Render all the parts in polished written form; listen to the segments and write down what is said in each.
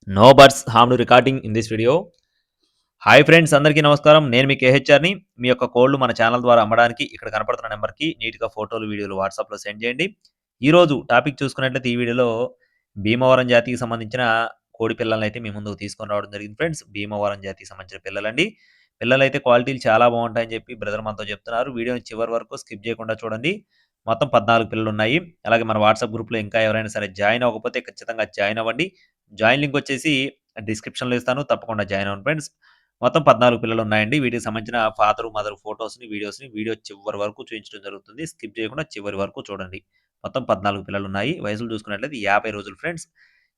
No birds harm to recording in this video. Hi friends, అందరికీ నమస్కారం. నేను మీ కేహెచ్ఆర్ని. మీ యొక్క కోళ్ళు మన ఛానల్ ద్వారా అమ్మడానికి ఇక్కడ కనపడుతున్న నెంబర్కి నీట్గా ఫోటోలు, వీడియోలు వాట్సాప్లో సెండ్ చేయండి. ఈరోజు టాపిక్ చూసుకున్నట్లయితే ఈ వీడియోలో భీమవరం జాతికి సంబంధించిన కోడి పిల్లల్ని అయితే మీ ముందుకు తీసుకొని రావడం జరిగింది ఫ్రెండ్స్. భీమవరం జాతికి సంబంధించిన పిల్లలండి. పిల్లలైతే క్వాలిటీలు చాలా బాగుంటాయని చెప్పి బ్రదర్ మనతో చెప్తున్నారు. వీడియోని చివరి వరకు స్కిప్ చేయకుండా చూడండి. మొత్తం 14 పిల్లలు ఉన్నాయి. అలాగే మన వాట్సాప్ గ్రూప్లో ఇంకా ఎవరైనా సరే జాయిన్ అవ్వకపోతే ఖచ్చితంగా జాయిన్ అవ్వండి. జాయిన్ లింక్ వచ్చేసి డిస్క్రిప్షన్‌లో ఇస్తాను. తప్పకుండా జాయిన్ అవ్వండి ఫ్రెండ్స్. మొత్తం 14 పిల్లలున్నాయండి. వీటికి సంబంధించిన ఫాదరు, మదర్ ఫోటోస్‌ని, వీడియోస్‌ని వీడియో చివరి వరకు చూయించడం జరుగుతుంది. స్కిప్ చేయకుండా చివరి వరకు చూడండి. మొత్తం 14 పిల్లలున్నాయి. వయసులు చూసుకున్నట్లయితే 50 రోజులు ఫ్రెండ్స్.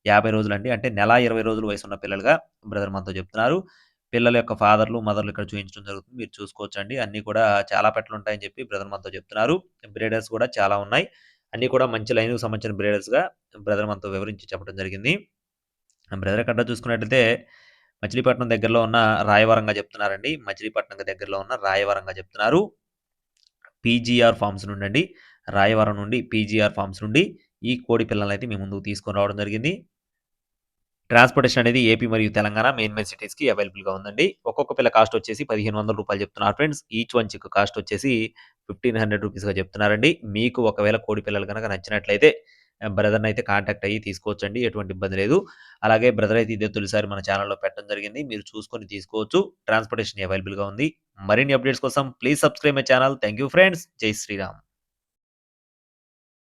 50 రోజులండి. అంటే నెల 20 రోజులు వయసున్న పిల్లలుగా బ్రదర్ మనతో చెప్తున్నారు. పిల్లల యొక్క ఫాదర్‌లు, మదర్‌లు ఇక్కడ చూయించడం జరుగుతుంది. మీరు చూసుకోవచ్చండి. అన్నీ కూడా చాలా పెట్టలుంటాయని చెప్పి బ్రదర్ మనతో చెప్తున్నారు. బ్రీడర్స్ కూడా చాలా ఉన్నాయి. అన్నీ కూడా మంచి లైన్‌కి సంబంధించిన బ్రీడర్స్‌గా బ్రదర్ మనతో వివరించి చెప్పడం జరిగింది. బ్రదర్ కట్ట చూసుకున్నట్లయితే మచిలీపట్నం దగ్గరలో ఉన్న రాయవరంగా చెప్తున్నారండి. మచిలీపట్నంకి దగ్గరలో ఉన్న రాయవరంగా చెప్తున్నారు. PGR forms నుండండి. రాయవరం నుండి పీజీఆర్ ఫార్మ్స్ నుండి ఈ కోడి పిల్లలనైతే మీ ముందుకు తీసుకొని రావడం జరిగింది. ట్రాన్స్‌పోర్టేషన్ అనేది ఏపీ మరియు తెలంగాణ మెయిన్ సిటీస్‌కి అవైలబుల్‌గా ఉందండి. ఒక్కొక్క పిల్ల కాస్ట్ వచ్చేసి రూ. 1500 చెప్తున్నారు friends. Each one chick cost వచ్చేసి రూ. 1500గా చెప్తున్నారండి. మీకు ఒకవేళ కోడి పిల్లలు గనక నచ్చినట్లయితే బ్రదర్‌నైతే కాంటాక్ట్ అయ్యి తీసుకోవచ్చండి. ఎటువంటి ఇబ్బంది లేదు. అలాగే బ్రదర్ అయితే ఇదే తొలిసారి మన ఛానెల్‌లో పెట్టడం జరిగింది. మీరు చూసుకొని తీసుకోవచ్చు. ట్రాన్స్‌పోర్టేషన్ అవైలబుల్‌గా ఉంది. మరిన్ని అప్డేట్స్ కోసం please subscribe my channel. Thank you friends. జై శ్రీరామ్.